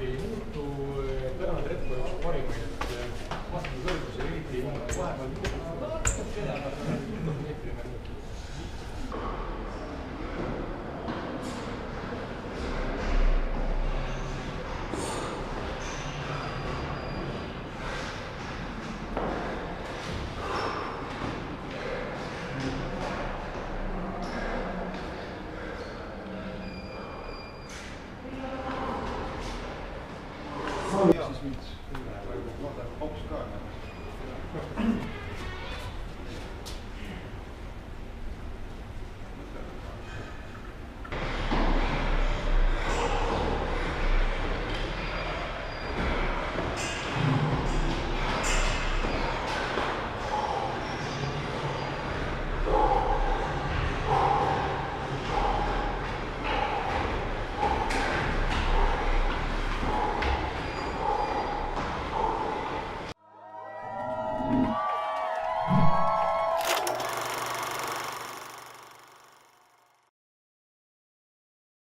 ei muutu, tõenäoliselt Red Bull üks parimaid, et vastu kõrgus ja eriti ei muutu vahepeal meetrine muutu. Siis hops ka.